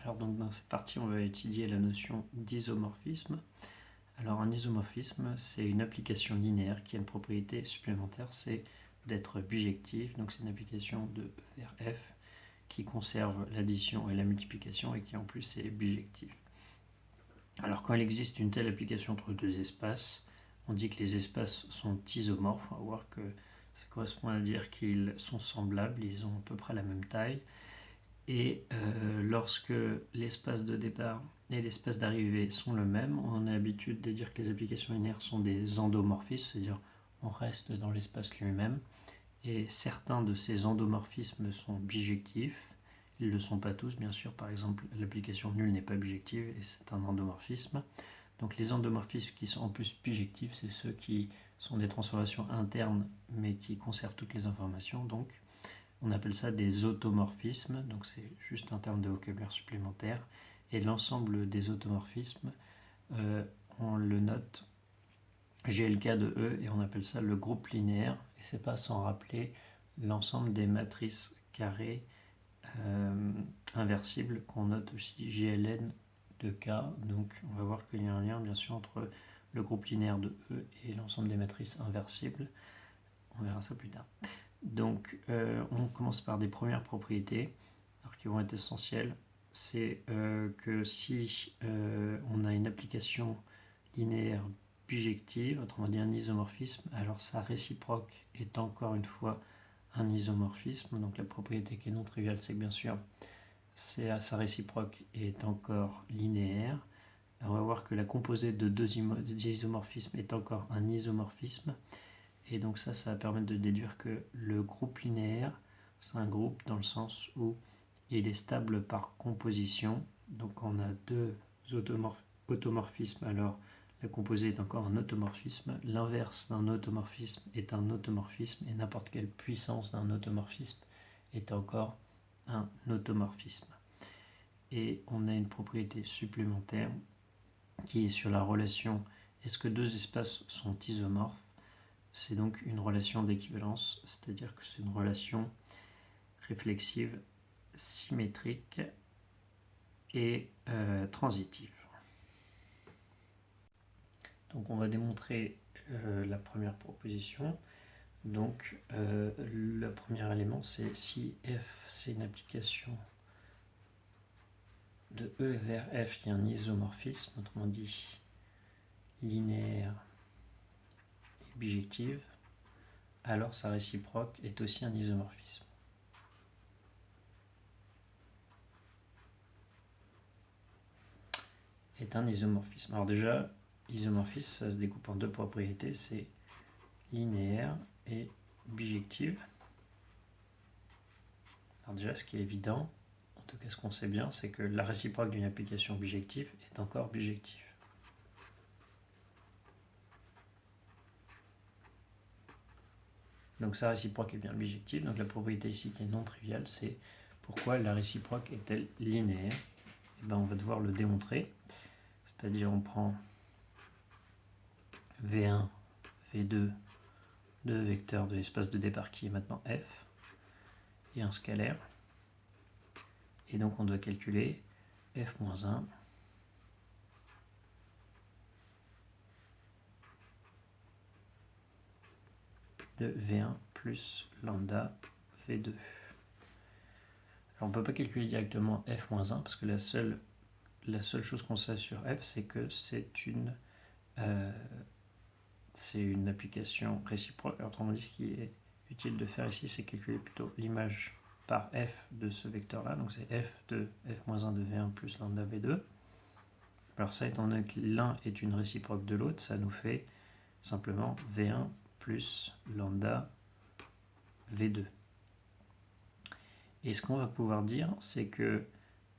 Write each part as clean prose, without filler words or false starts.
Alors donc dans cette partie, on va étudier la notion d'isomorphisme. Alors un isomorphisme, c'est une application linéaire qui a une propriété supplémentaire, c'est d'être bijectif. Donc c'est une application de E vers F qui conserve l'addition et la multiplication et qui en plus est bijective. Alors quand il existe une telle application entre deux espaces, on dit que les espaces sont isomorphes. On va voir que ça correspond à dire qu'ils sont semblables, ils ont à peu près la même taille. Et lorsque l'espace de départ et l'espace d'arrivée sont le même, on a l'habitude de dire que les applications linéaires sont des endomorphismes, c'est-à-dire on reste dans l'espace lui-même. Et certains de ces endomorphismes sont bijectifs. Ils ne le sont pas tous, bien sûr. Par exemple, l'application nulle n'est pas bijective et c'est un endomorphisme. Donc les endomorphismes qui sont en plus bijectifs, c'est ceux qui sont des transformations internes mais qui conservent toutes les informations. Donc on appelle ça des automorphismes, donc c'est juste un terme de vocabulaire supplémentaire. Et l'ensemble des automorphismes, on le note GLK de E et on appelle ça le groupe linéaire. Et c'est pas sans rappeler l'ensemble des matrices carrées inversibles qu'on note aussi GLN de K. Donc on va voir qu'il y a un lien bien sûr entre le groupe linéaire de E et l'ensemble des matrices inversibles. On verra ça plus tard. Donc on commence par des premières propriétés alors, qui vont être essentielles. C'est que si on a une application linéaire bijective, autrement dit un isomorphisme, alors sa réciproque est encore une fois un isomorphisme. Donc la propriété qui est non triviale, c'est que bien sûr sa réciproque est encore linéaire. Alors, on va voir que la composée de deux isomorphismes est encore un isomorphisme. Et donc ça va permettre de déduire que le groupe linéaire, c'est un groupe dans le sens où il est stable par composition. Donc on a deux automorphismes, alors la composée est encore un automorphisme. L'inverse d'un automorphisme est un automorphisme et n'importe quelle puissance d'un automorphisme est encore un automorphisme. Et on a une propriété supplémentaire qui est sur la relation est-ce que deux espaces sont isomorphes. C'est donc une relation d'équivalence, c'est-à-dire que c'est une relation réflexive, symétrique et transitive. Donc on va démontrer la première proposition. Donc le premier élément, c'est si F c'est une application de E vers F qui est un isomorphisme, autrement dit linéaire et bijective, alors sa réciproque est aussi un isomorphisme. Est un isomorphisme. Alors déjà, isomorphisme, ça se découpe en deux propriétés, c'est linéaire et bijective. Alors déjà, ce qui est évident, en tout cas ce qu'on sait bien, c'est que la réciproque d'une application bijective est encore bijective. Donc sa réciproque est bien bijective. Donc la propriété ici qui est non triviale, c'est pourquoi la réciproque est-elle linéaire. Et bien on va devoir le démontrer. C'est-à-dire on prend V1, V2, deux vecteurs de l'espace de départ qui est maintenant F, et un scalaire. Et donc on doit calculer F-1 de V1 plus lambda V2. Alors on ne peut pas calculer directement F-1 parce que la seule chose qu'on sait sur F, c'est que c'est une application réciproque. Alors, autrement dit, ce qui est utile de faire ici, c'est calculer plutôt l'image par F de ce vecteur-là. Donc c'est F de F-1 de V1 plus lambda V2. Alors ça, étant donné que l'un est une réciproque de l'autre, ça nous fait simplement V1 plus lambda V2. Et ce qu'on va pouvoir dire, c'est que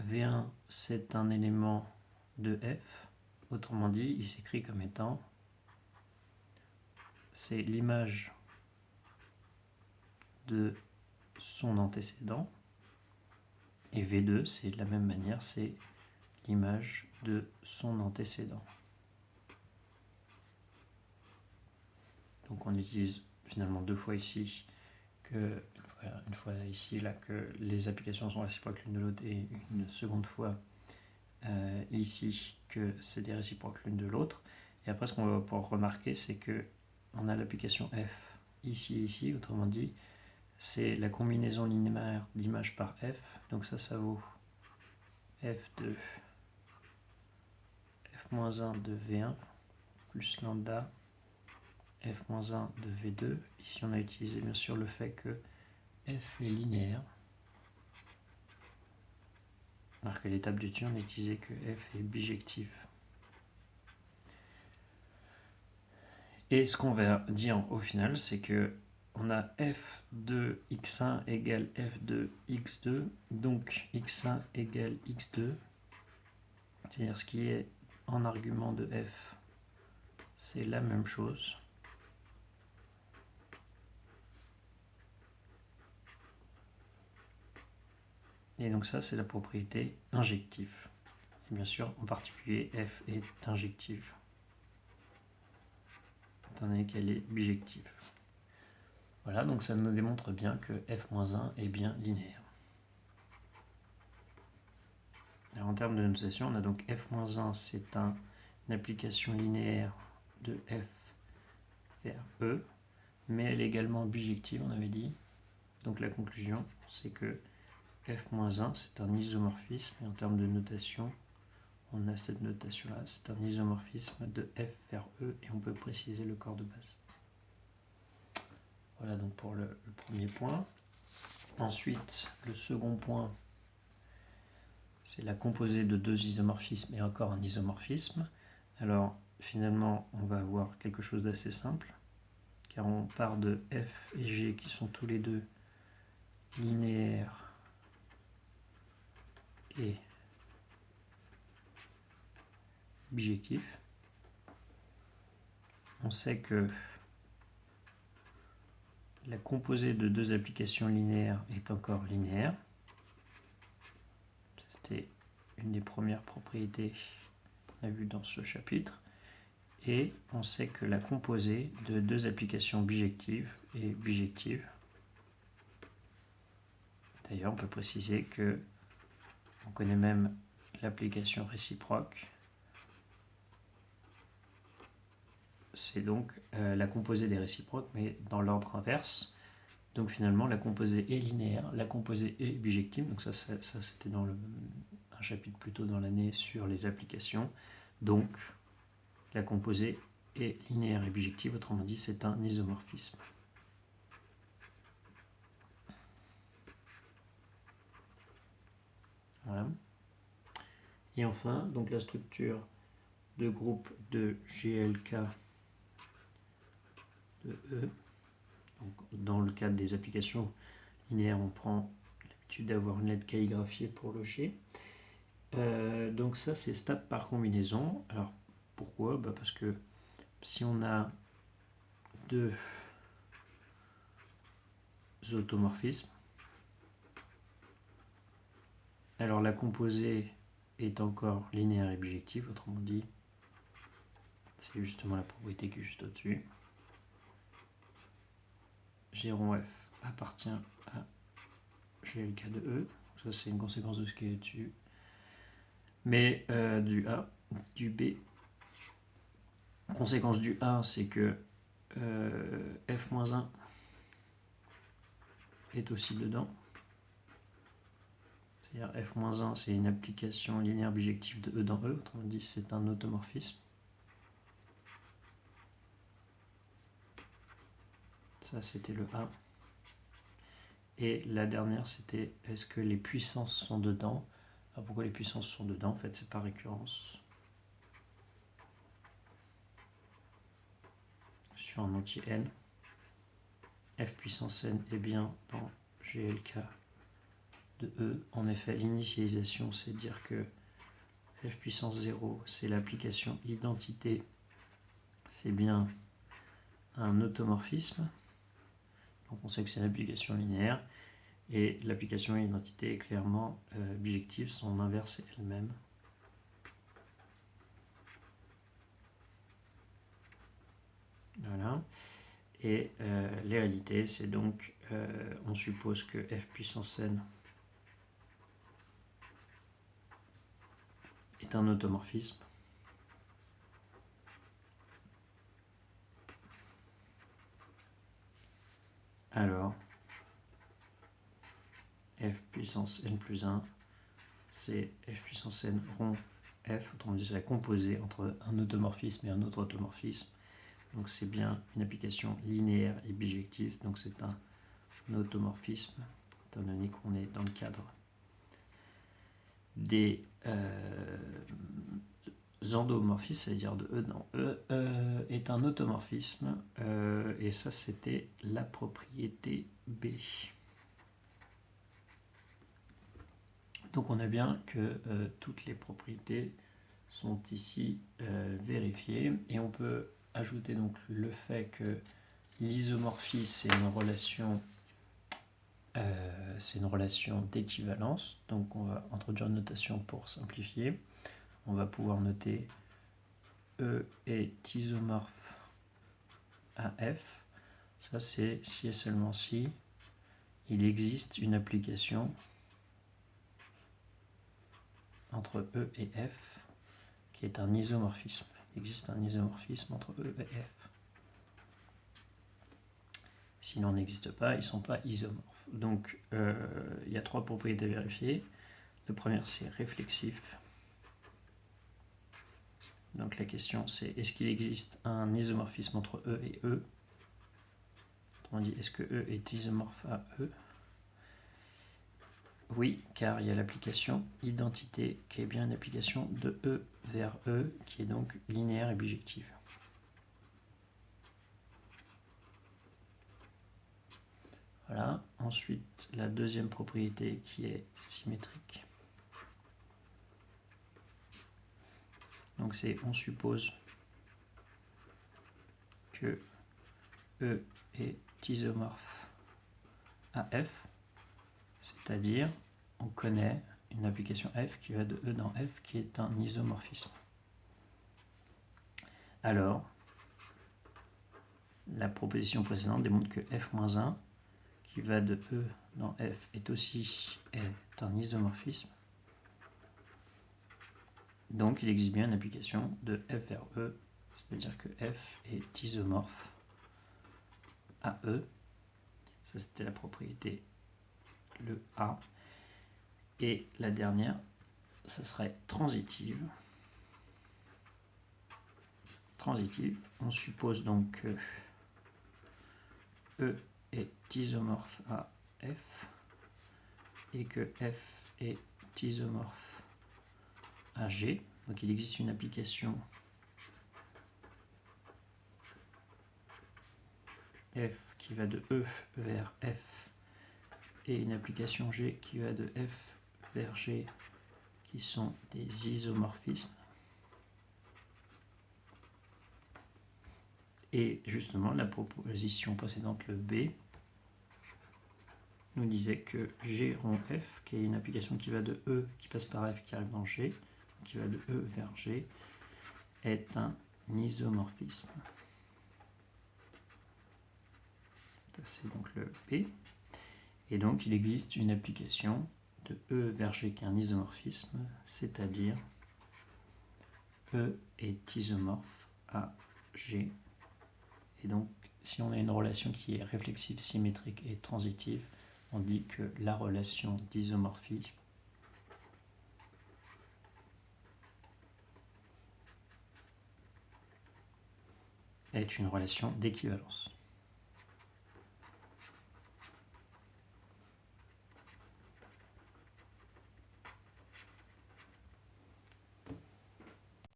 V1, c'est un élément de F. Autrement dit, il s'écrit comme étant, c'est l'image de son antécédent. Et V2, c'est de la même manière, c'est l'image de son antécédent. Donc on utilise finalement deux fois ici que, une fois ici, là, que les applications sont réciproques l'une de l'autre, et une seconde fois ici que c'est des réciproques l'une de l'autre. Et après, ce qu'on va pouvoir remarquer, c'est que on a l'application f ici et ici, autrement dit, c'est la combinaison linéaire d'images par f, donc ça vaut f de f-1 de v1 plus lambda f-1 de v2. Ici on a utilisé bien sûr le fait que f est linéaire, alors qu'à l'étape du dessus on a utilisé que f est bijective. Et ce qu'on va dire au final, c'est que on a f de x1 égale f de x2, donc x1 égale x2, c'est-à-dire ce qui est en argument de f, c'est la même chose. Et donc ça, c'est la propriété injective. Et bien sûr, en particulier, f est injective, étant donné qu'elle est bijective. Voilà, donc ça nous démontre bien que f-1 est bien linéaire. Alors, en termes de notation, on a donc f-1, c'est une application linéaire de f vers e, mais elle est également bijective, on avait dit. Donc la conclusion, c'est que f-1, c'est un isomorphisme, et en termes de notation, on a cette notation-là, c'est un isomorphisme de f vers e, et on peut préciser le corps de base. Voilà donc pour le premier point. Ensuite, le second point, c'est la composée de deux isomorphismes et encore un isomorphisme. Alors finalement, on va avoir quelque chose d'assez simple, car on part de f et g qui sont tous les deux linéaires et bijectifs. On sait que la composée de deux applications linéaires est encore linéaire. C'était une des premières propriétés qu'on a vues dans ce chapitre. Et on sait que la composée de deux applications bijectives est bijective. D'ailleurs, on peut préciser que on connaît même l'application réciproque. C'est donc la composée des réciproques, mais dans l'ordre inverse. Donc finalement, la composée est linéaire, la composée est bijective. Donc ça c'était dans un chapitre plutôt dans l'année sur les applications. Donc la composée est linéaire et bijective, autrement dit, c'est un isomorphisme. Voilà. Et enfin, donc la structure de groupe de GLK de E. Donc, dans le cadre des applications linéaires, on prend l'habitude d'avoir une lettre calligraphiée pour le G. Donc ça, c'est stable par combinaison. Alors, pourquoi ? Parce que si on a deux automorphismes, alors la composée est encore linéaire et bijective, autrement dit, c'est justement la propriété qui est juste au-dessus. G rond F appartient à GLK de E. Ça, c'est une conséquence de ce qui est dessus. Mais du A, du B. Conséquence du A, c'est que F-1 est aussi dedans. C'est-à-dire F-1, c'est une application linéaire bijective de E dans E. Autrement dit, c'est un automorphisme. Ça, c'était le A. Et la dernière, c'était est-ce que les puissances sont dedans ? Alors pourquoi les puissances sont dedans ? En fait, c'est par récurrence. Sur un entier n. F puissance n est bien dans GLK de E. En effet, l'initialisation, c'est dire que F puissance 0, c'est l'application identité. C'est bien un automorphisme. Donc on sait que c'est une application linéaire. Et l'application identité est clairement bijective, son inverse est elle-même. Voilà. Et les réalités, c'est donc on suppose que f puissance n est un automorphisme. Alors, f puissance n plus 1, c'est f puissance n rond f, autrement dit c'est la composée entre un automorphisme et un autre automorphisme. Donc c'est bien une application linéaire et bijective, donc c'est un automorphisme, étant donné qu'on est dans le cadre des endomorphismes, c'est-à-dire de E dans E, est un automorphisme, et ça c'était la propriété B. Donc on a bien que toutes les propriétés sont ici vérifiées, et on peut ajouter donc le fait que l'isomorphisme c'est une relation d'équivalence. Donc on va introduire une notation pour simplifier. On va pouvoir noter E est isomorphe à F. Ça c'est si et seulement si il existe une application entre E et F qui est un isomorphisme. Il existe un isomorphisme entre E et F. S'il n'en existe pas, ils ne sont pas isomorphes. Donc il y a trois propriétés vérifiées. La première c'est réflexif. Donc la question c'est est-ce qu'il existe un isomorphisme entre E et E? Autrement dit, est-ce que E est isomorphe à E? Oui, car il y a l'application identité qui est bien une application de E vers E qui est donc linéaire et bijective. Voilà. Ensuite, la deuxième propriété qui est symétrique. Donc c'est on suppose que E est isomorphe à F, c'est-à-dire on connaît une application F qui va de E dans F qui est un isomorphisme. Alors, la proposition précédente démontre que F-1 qui va de E dans F est un isomorphisme. Donc il existe bien une application de F vers E, c'est-à-dire que F est isomorphe à E. Ça c'était la propriété, le A. Et la dernière, ça serait transitive. Transitive, on suppose donc que E est isomorphe à F et que F est isomorphe à G. Donc il existe une application F qui va de E vers F et une application G qui va de F vers G qui sont des isomorphismes. Et justement, la proposition précédente, le B, nous disait que G rond F, qui est une application qui va de E, qui passe par F, qui arrive dans G, qui va de E vers G, est un isomorphisme. Ça, c'est donc le B. Et donc, il existe une application de E vers G qui est un isomorphisme, c'est-à-dire E est isomorphe à G. Et donc, si on a une relation qui est réflexive, symétrique et transitive, on dit que la relation d'isomorphie est une relation d'équivalence.